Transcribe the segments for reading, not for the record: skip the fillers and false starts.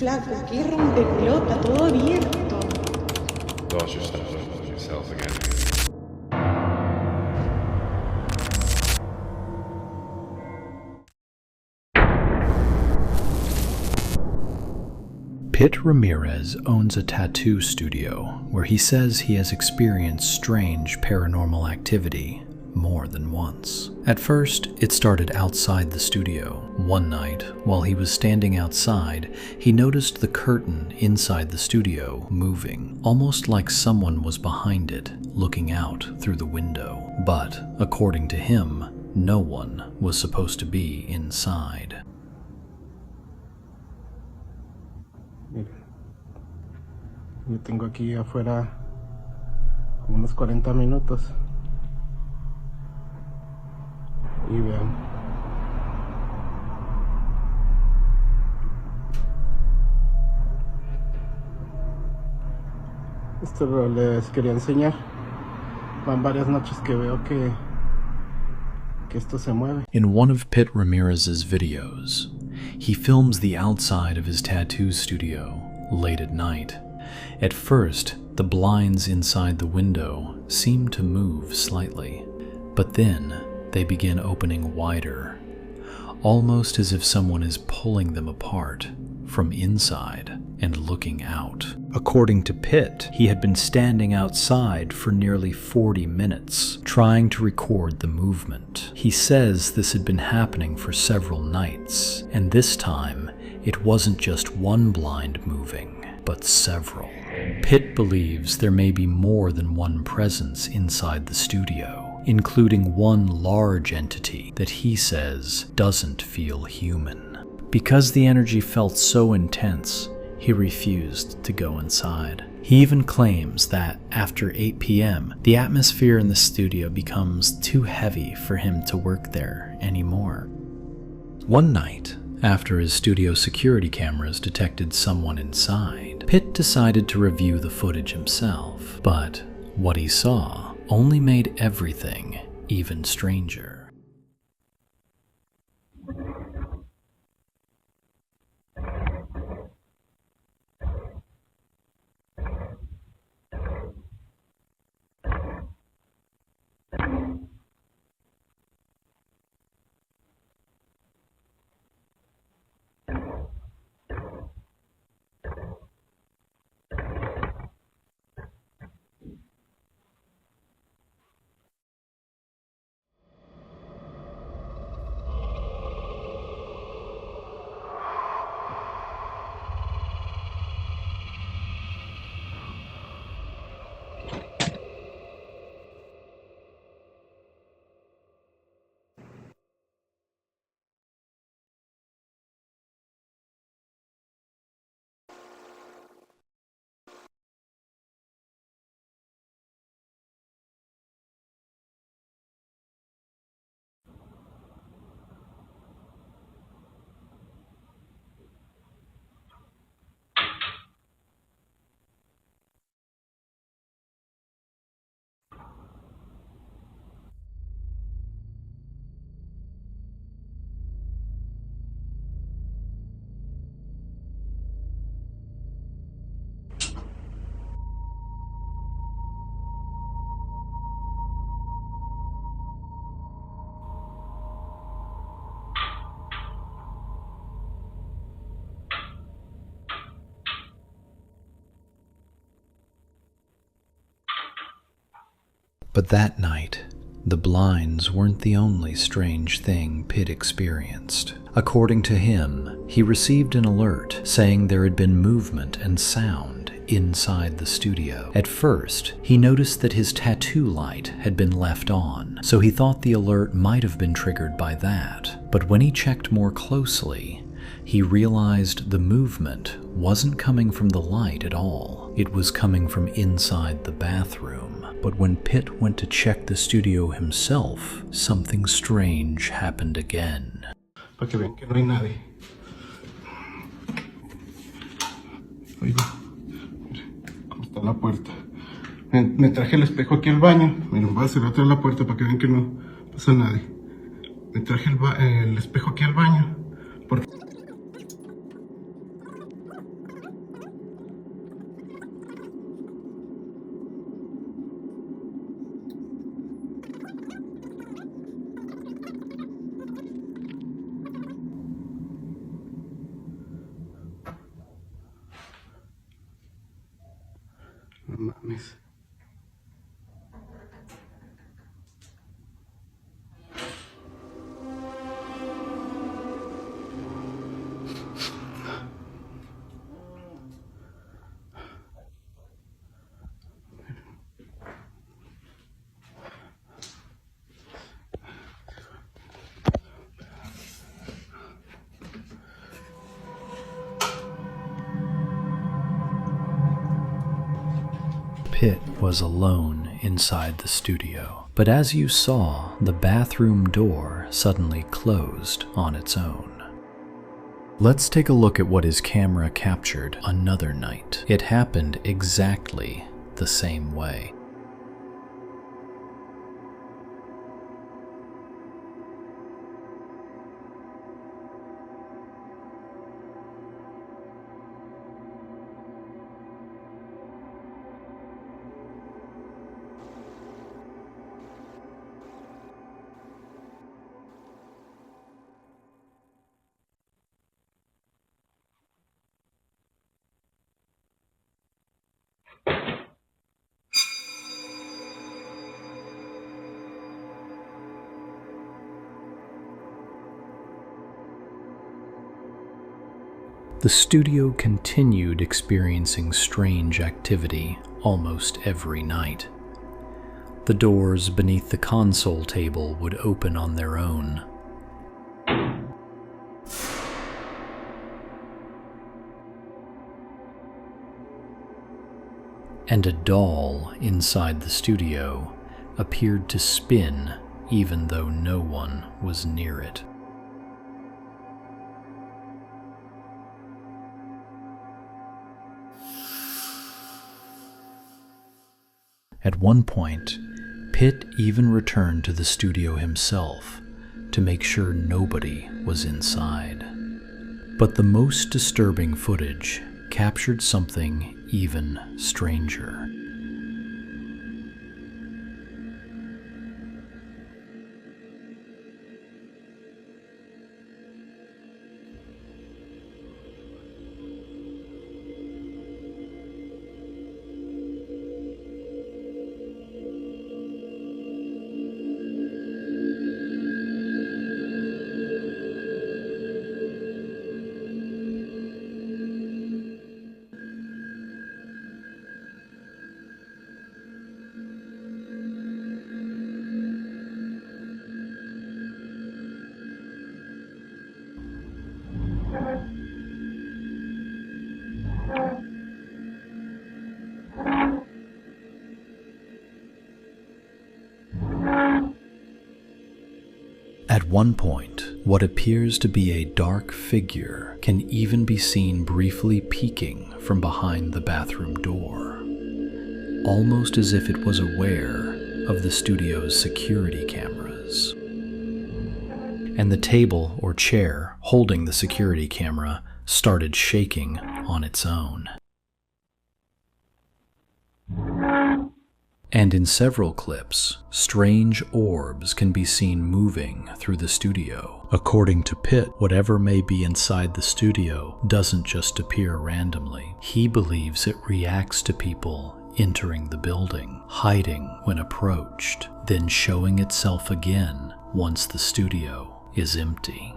Flaco, qué rompepelota, todo abierto. Dose yourself again. Pitt Ramirez owns a tattoo studio where he says he has experienced strange paranormal activity more than once. At first, it started outside the studio. One night, while he was standing outside, he noticed the curtain inside the studio moving, almost like someone was behind it, looking out through the window. But, according to him, no one was supposed to be inside. Yo tengo aquí afuera como unos 40 minutos y vean, esto les quería enseñar. Van varias noches que veo que esto se mueve. In one of Pitt Ramirez's videos, he films the outside of his tattoo studio late at night. At first, the blinds inside the window seem to move slightly, but then they begin opening wider, almost as if someone is pulling them apart from inside and looking out. According to Pitt, he had been standing outside for nearly 40 minutes, trying to record the movement. He says this had been happening for several nights, and this time, it wasn't just one blind moving, but several. Pitt believes there may be more than one presence inside the studio, including one large entity that he says doesn't feel human. Because the energy felt so intense, he refused to go inside. He even claims that after 8 p.m., the atmosphere in the studio becomes too heavy for him to work there anymore. One night, after his studio security cameras detected someone inside, Pitt decided to review the footage himself, but what he saw only made everything even stranger. But that night, the blinds weren't the only strange thing Pitt experienced. According to him, he received an alert saying there had been movement and sound inside the studio. At first, he noticed that his tattoo light had been left on, so he thought the alert might have been triggered by that. But when he checked more closely, he realized the movement wasn't coming from the light at all. It was coming from inside the bathroom. But when Pitt went to check the studio himself, something strange happened again. Para que vean que no hay nadie. Oiga, cómo está la puerta. Me traje el espejo aquí al baño. Miren, voy a cerrar atrás la puerta para que vean que no pasa nadie. Me traje el espejo aquí al baño porque Miss. Pitt was alone inside the studio, but as you saw, the bathroom door suddenly closed on its own. Let's take a look at what his camera captured another night. It happened exactly the same way. The studio continued experiencing strange activity almost every night. The doors beneath the console table would open on their own. And a doll inside the studio appeared to spin even though no one was near it. At one point, Pitt even returned to the studio himself to make sure nobody was inside. But the most disturbing footage captured something even stranger. At one point, what appears to be a dark figure can even be seen briefly peeking from behind the bathroom door, almost as if it was aware of the studio's security cameras. And the table or chair holding the security camera started shaking on its own. And in several clips, strange orbs can be seen moving through the studio. According to Pitt, whatever may be inside the studio doesn't just appear randomly. He believes it reacts to people entering the building, hiding when approached, then showing itself again once the studio is empty.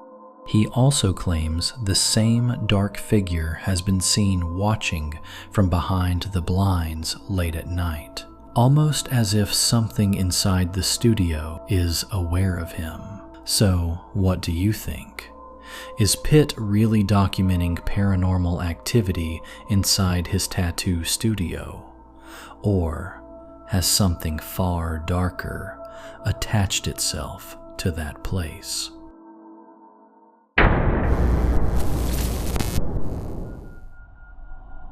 He also claims the same dark figure has been seen watching from behind the blinds late at night, almost as if something inside the studio is aware of him. So, what do you think? Is Pitt really documenting paranormal activity inside his tattoo studio? Or has something far darker attached itself to that place?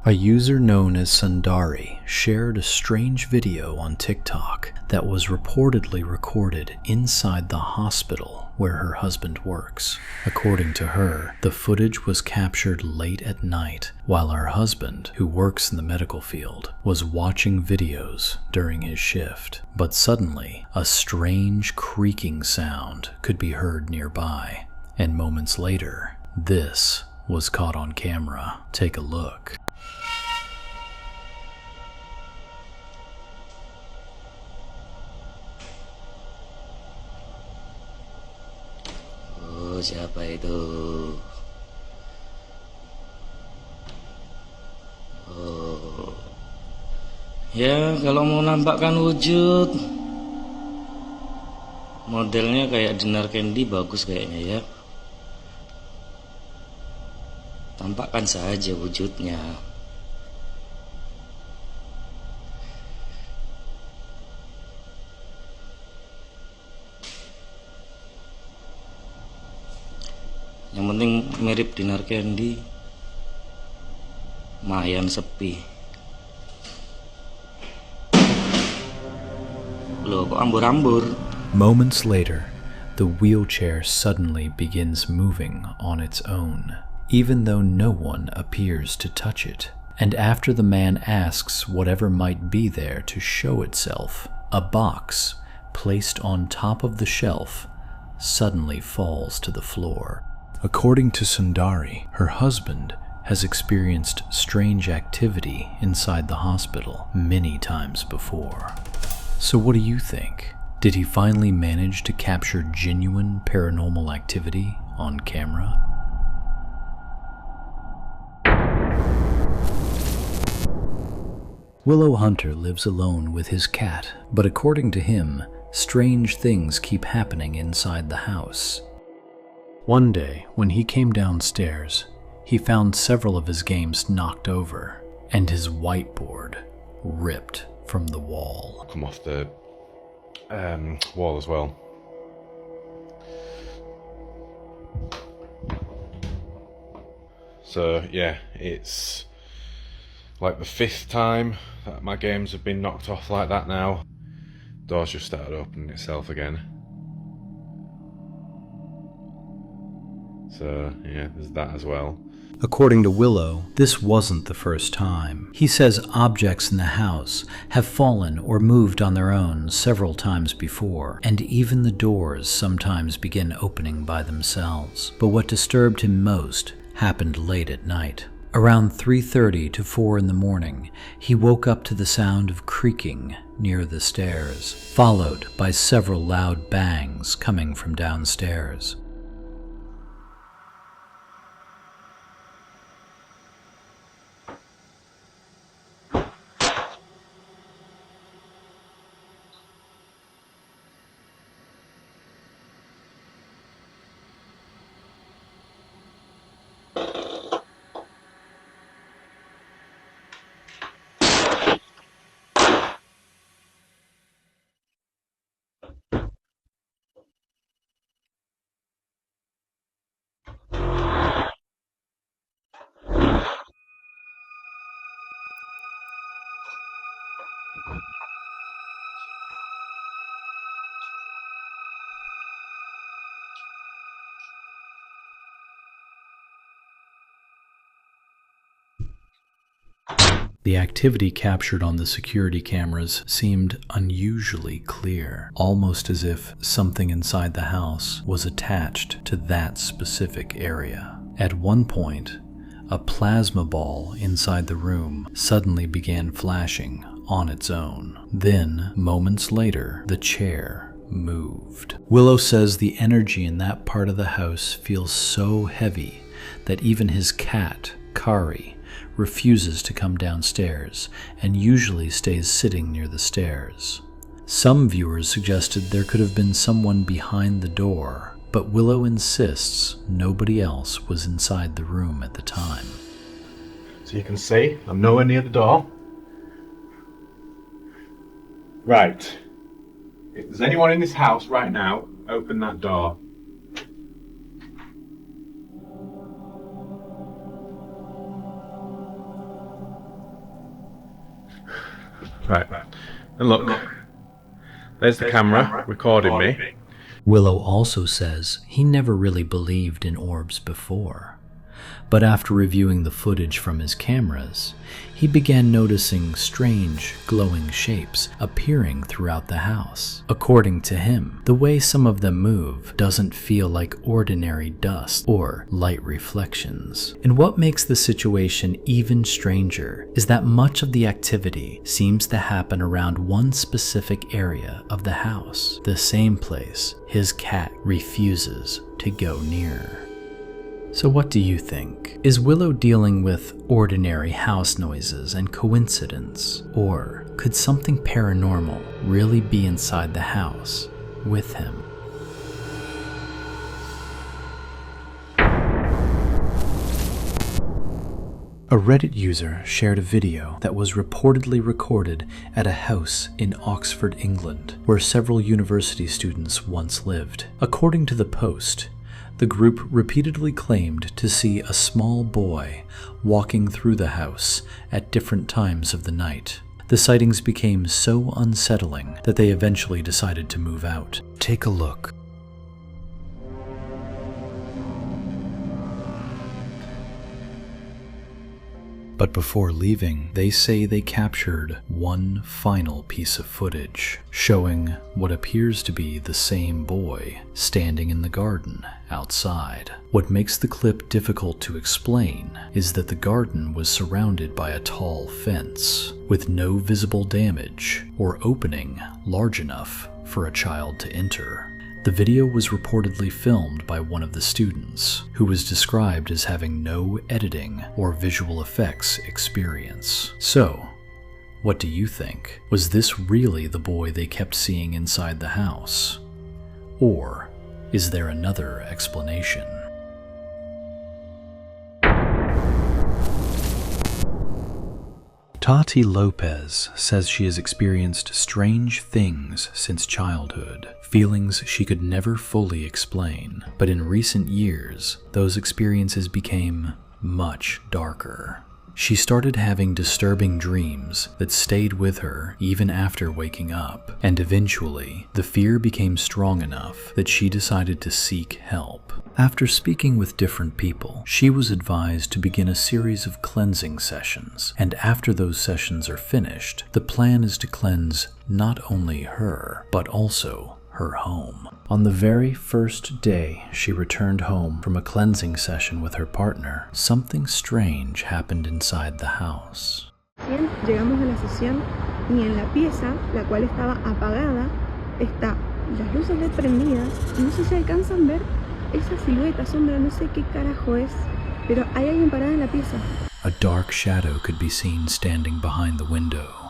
A user known as Sundari shared a strange video on TikTok that was reportedly recorded inside the hospital where her husband works. According to her, the footage was captured late at night while her husband, who works in the medical field, was watching videos during his shift. But suddenly, a strange creaking sound could be heard nearby, and moments later, this was caught on camera. Take a look. siapa itu? Oh. Ya, kalau mau nampakkan wujud, modelnya kayak dinar candy bagus kayaknya ya. Tampakkan saja wujudnya. Yang penting mirip dinar candy. Lumayan sepi. Loh, kok ambur-ambur? Moments later, the wheelchair suddenly begins moving on its own, even though no one appears to touch it. And after the man asks whatever might be there to show itself, a box placed on top of the shelf suddenly falls to the floor. According to Sundari, her husband has experienced strange activity inside the hospital many times before. So what do you think? Did he finally manage to capture genuine paranormal activity on camera? Willow Hunter lives alone with his cat, but according to him, strange things keep happening inside the house. One day, when he came downstairs, he found several of his games knocked over and his whiteboard ripped from the wall. Come off the wall as well. So yeah, it's like the 5th time that my games have been knocked off like that now. Door's just started opening itself again. So yeah, there's that as well. According to Willow, this wasn't the first time. He says objects in the house have fallen or moved on their own several times before, and even the doors sometimes begin opening by themselves. But what disturbed him most happened late at night. Around 3:30 to 4 in the morning, he woke up to the sound of creaking near the stairs, followed by several loud bangs coming from downstairs. The activity captured on the security cameras seemed unusually clear, almost as if something inside the house was attached to that specific area. At one point, a plasma ball inside the room suddenly began flashing on its own. Then, moments later, the chair moved. Willow says the energy in that part of the house feels so heavy that even his cat, Kari, refuses to come downstairs and usually stays sitting near the stairs. Some viewers suggested there could have been someone behind the door, but Willow insists nobody else was inside the room at the time. So you can see, I'm nowhere near the door. Right. If there's anyone in this house right now, open that door. Right. And look, there's the camera recording me. Willow also says he never really believed in orbs before, But after reviewing the footage from his cameras, he began noticing strange, glowing shapes appearing throughout the house. According to him, the way some of them move doesn't feel like ordinary dust or light reflections. And what makes the situation even stranger is that much of the activity seems to happen around one specific area of the house, the same place his cat refuses to go near. So what do you think? Is Willow dealing with ordinary house noises and coincidence? Or could something paranormal really be inside the house with him? A Reddit user shared a video that was reportedly recorded at a house in Oxford, England, where several university students once lived. According to the post, the group repeatedly claimed to see a small boy walking through the house at different times of the night. The sightings became so unsettling that they eventually decided to move out. Take a look. But before leaving, they say they captured one final piece of footage, showing what appears to be the same boy standing in the garden outside. What makes the clip difficult to explain is that the garden was surrounded by a tall fence, with no visible damage or opening large enough for a child to enter. The video was reportedly filmed by one of the students, who was described as having no editing or visual effects experience. So, what do you think? Was this really the boy they kept seeing inside the house? Or is there another explanation? Tati Lopez says she has experienced strange things since childhood, feelings she could never fully explain. But in recent years, those experiences became much darker. She started having disturbing dreams that stayed with her even after waking up, and eventually, the fear became strong enough that she decided to seek help. After speaking with different people, she was advised to begin a series of cleansing sessions, and after those sessions are finished, the plan is to cleanse not only her, but also her home. On the very first day she returned home from a cleansing session with her partner, something strange happened inside the house. Llegamos a la sesión y en la pieza, la cual estaba apagada, está las luces LED prendidas y no sé si alcanzan ver esa silueta, sombra, no sé qué carajo es, pero hay alguien parado en la pieza. A dark shadow could be seen standing behind the window.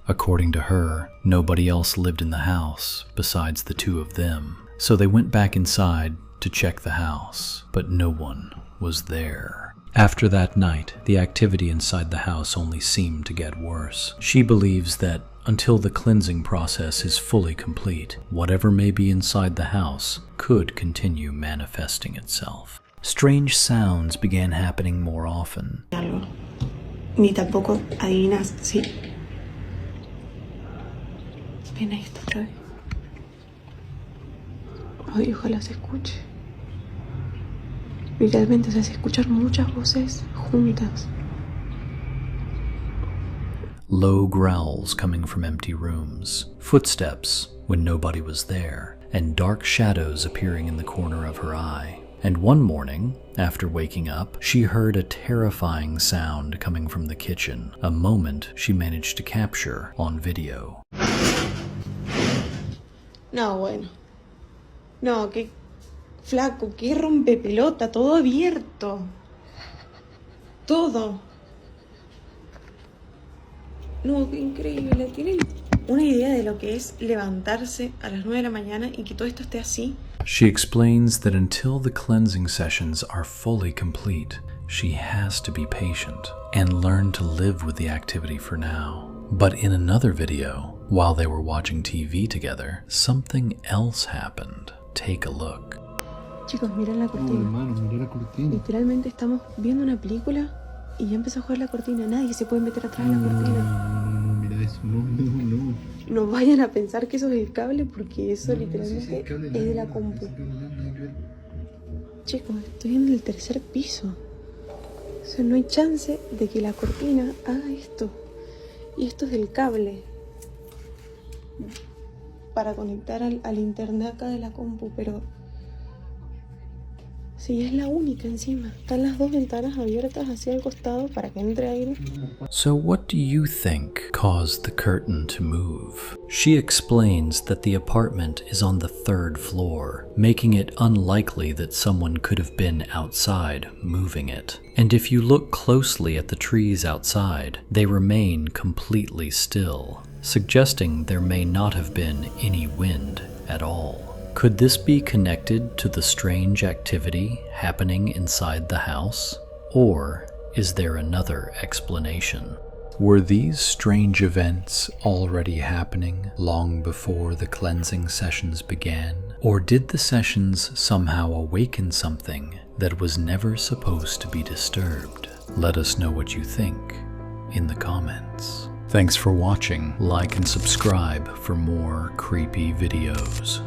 According to her, nobody else lived in the house besides the two of them, so they went back inside to check the house, but no one was there. After that night, the activity inside the house only seemed to get worse. She believes that until the cleansing process is fully complete, whatever may be inside the house could continue manifesting itself. Strange sounds began happening more often. Ni tampoco adivinas si... Ven ahí está otra vez. Ay, ojalá se escuche. Literalmente, o sea, se escuchan muchas voces juntas. Low growls coming from empty rooms, footsteps when nobody was there, and dark shadows appearing in the corner of her eye. And one morning, after waking up, she heard a terrifying sound coming from the kitchen, a moment she managed to capture on video. No, bueno. No, qué flaco, qué rompepelota, todo abierto. Todo. No, qué increíble. ¿Tienen una idea de lo que es levantarse a las 9 de la mañana y que todo esto esté así? She explains that until the cleansing sessions are fully complete, she has to be patient and learn to live with the activity for now. But in another video, while they were watching TV together, something else happened. Take a look. Chicos, miren la cortina. Hermano, mira la cortina. Literalmente estamos viendo una película y ya empezó a jugar la cortina. Nadie se puede meter atrás de la cortina. No, mira eso. No. No vayan a pensar que eso es el cable porque eso literalmente es de la compu. Che, como que estoy en el tercer piso. O sea, no hay chance de que la cortina haga esto. Y esto es del cable para conectar al internet acá de la compu, pero sí, es la única encima. Están las dos ventanas abiertas hacia el costado para que entre aire. So what do you think caused the curtain to move? She explains that the apartment is on the 3rd floor, making it unlikely that someone could have been outside moving it. And if you look closely at the trees outside, they remain completely still, suggesting there may not have been any wind at all. Could this be connected to the strange activity happening inside the house? Or is there another explanation? Were these strange events already happening long before the cleansing sessions began? Or did the sessions somehow awaken something that was never supposed to be disturbed? Let us know what you think in the comments. Thanks for watching. Like and subscribe for more creepy videos.